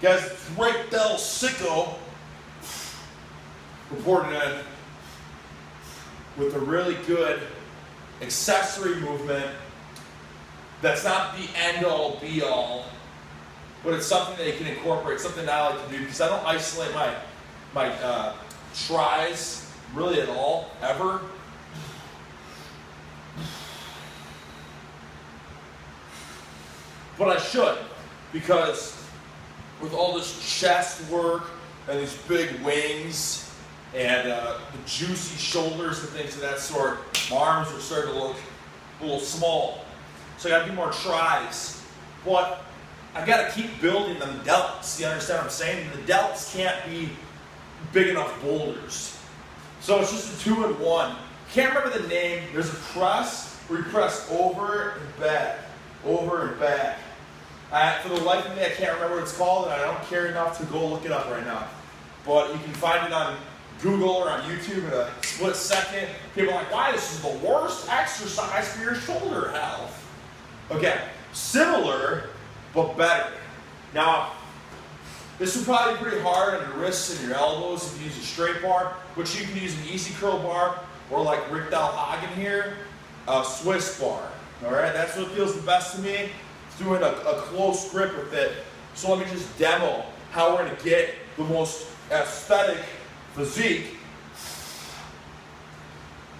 Guys, Drake Del Sicko reported in with a really good accessory movement that's not the end-all be-all, but it's something that you can incorporate, something that I like to do, because I don't isolate my tries really at all, ever. But I should, because with all this chest work and these big wings and the juicy shoulders and things of that sort, my arms are starting to look a little small. So I gotta do more tries. But I gotta keep building them delts. You understand what I'm saying? The delts can't be big enough boulders. So it's just a 2-in-1. Can't remember the name. There's a press where you press over and back, over and back. For the life of me, I can't remember what it's called, and I don't care enough to go look it up right now. But you can find it on Google or on YouTube in a split second. People are like, why? This is the worst exercise for your shoulder health. Okay, similar, but better. Now, this would probably be pretty hard on your wrists and your elbows if you use a straight bar, but you can use an easy curl bar, or like Rick Del Hagen here, a Swiss bar. All right, that's what feels the best to me. Doing a close grip with it. So let me just demo how we're gonna get the most aesthetic physique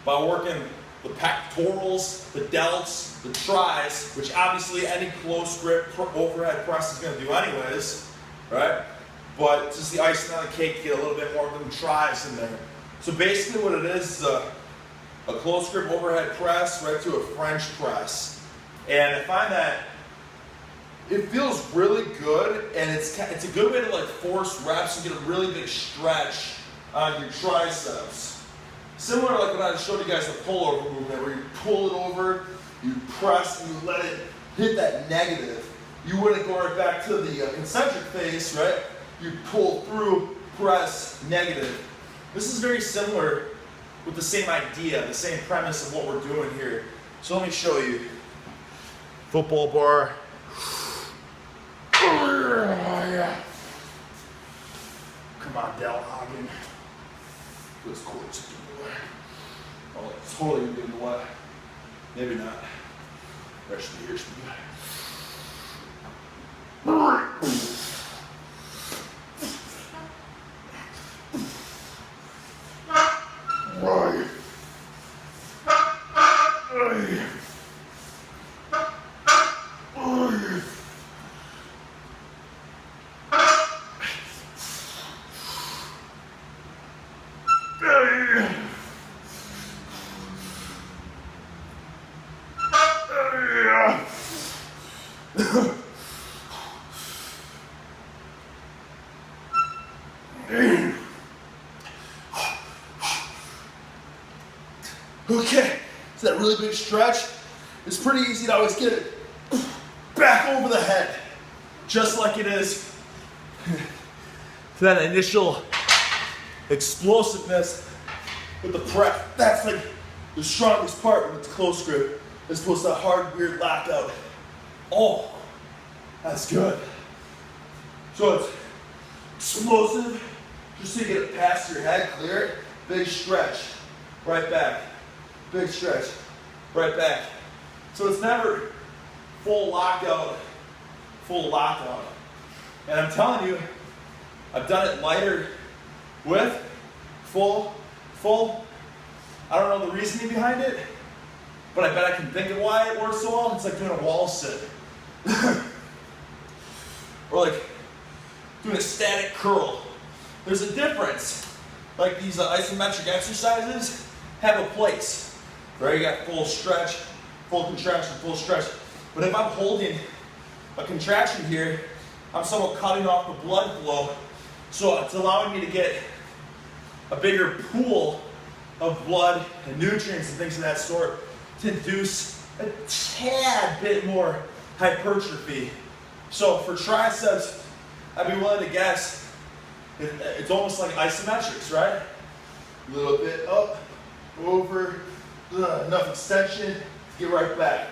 by working the pectorals, the delts, the tris, which obviously any close grip overhead press is gonna do anyways, right? But it's just the icing on the cake to get a little bit more of them tris in there. So basically what it is a close grip overhead press right to a French press. And I find that it feels really good, and it's a good way to like force reps and get a really big stretch on your triceps. Similar to like when I showed you guys the pullover movement, where you pull it over, you press, and you let it hit that negative. You wouldn't go right back to the concentric phase, right? You pull through, press, negative. This is very similar with the same idea, the same premise of what we're doing here. So let me show you. Football bar. Come on, Del Hagen. This court's in the way. Oh, it's totally gonna be in the way. Maybe not. That should be here, should be good. Okay, so that really big stretch, it's pretty easy to always get it back over the head, just like it is to that initial explosiveness with the press. That's like the strongest part when it's close grip, as opposed to that hard, weird lockout. Oh, that's good. So it's explosive, just so you get it past your head, clear it, big stretch, right back. Big stretch, right back. So it's never full lockout. And I'm telling you, I've done it lighter with full. I don't know the reasoning behind it, but I bet I can think of why it works so well. It's like doing a wall sit. Or like doing a static curl. There's a difference. Like these isometric exercises have a place. Right, you got full stretch, full contraction, full stretch. But if I'm holding a contraction here, I'm somewhat cutting off the blood flow. So it's allowing me to get a bigger pool of blood and nutrients and things of that sort to induce a tad bit more hypertrophy. So for triceps, I'd be willing to guess it's almost like isometrics, right? A little bit up, over, enough extension to get right back.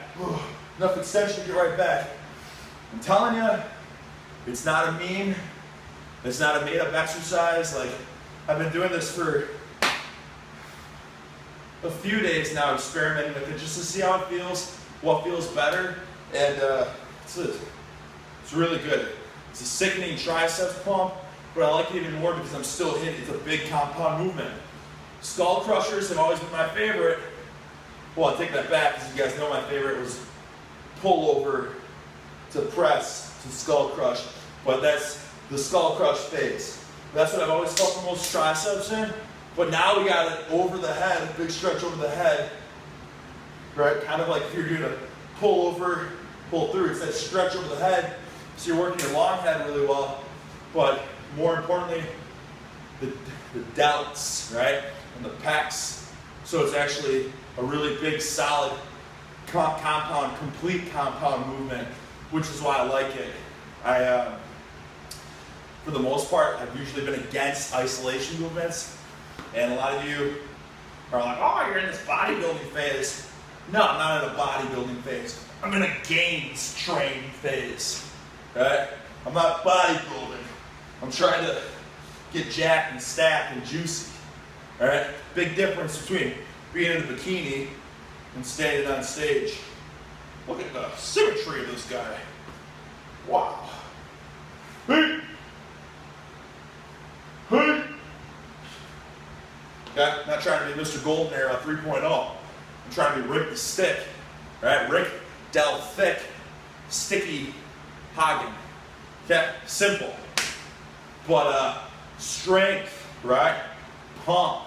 Enough extension to get right back. I'm telling you, it's not a meme. It's not a made-up exercise. Like, I've been doing this for a few days now, experimenting with it just to see how it feels, what feels better, and it's really good. It's a sickening triceps pump, but I like it even more because I'm still hitting. It's a big compound movement. Skull crushers have always been my favorite. Well, I take that back because you guys know my favorite was pull over to press to skull crush, but that's the skull crush phase. That's what I've always felt the most triceps in, but now we got it over the head, a big stretch over the head, right? Kind of like if you're doing a pull over, pull through, it's that stretch over the head, so you're working your long head really well, but more importantly, the delts, right? And the pecs. So it's actually a really big, solid complete compound movement, which is why I like it. For the most part, I've usually been against isolation movements, and a lot of you are like, oh, you're in this bodybuilding phase. No, I'm not in a bodybuilding phase. I'm in a gains train phase, right? I'm not bodybuilding. I'm trying to get jacked and stacked and juicy, all right? Big difference between being in a bikini and standing on stage. Look at the symmetry of this guy. Wow. Hey. Hey. Okay, not trying to be Mr. Golden Arrow 3.0. I'm trying to be Rick the Stick, right? Rick Del Thick, Sticky Hagen. Okay, simple. But strength, right? Pump,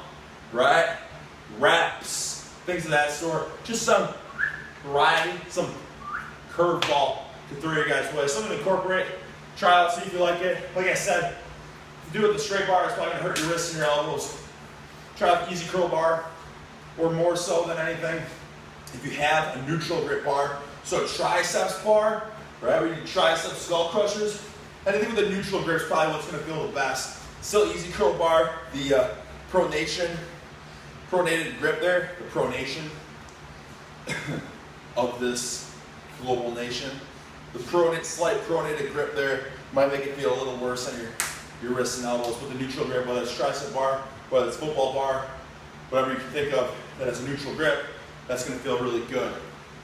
right? Reps, things of that sort. Just some variety, some curveball to throw your guys' way. Something to incorporate. Try out, see if you like it. Like I said, if you do it with the straight bar, it's probably gonna hurt your wrists and your elbows. Try out the easy curl bar, or more so than anything, if you have a neutral grip bar. So a triceps bar, right? We do triceps skull crushers. Anything with a neutral grip is probably what's gonna feel the best. Still easy curl bar, the pronated grip there, the pronation of this global nation. The slight pronated grip there might make it feel a little worse on your wrists and elbows, but the neutral grip, whether it's tricep bar, whether it's football bar, whatever you can think of that has a neutral grip, that's gonna feel really good.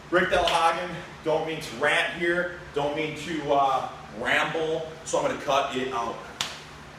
Rick Del Hagen, don't mean to rant here, don't mean to ramble, so I'm gonna cut it out.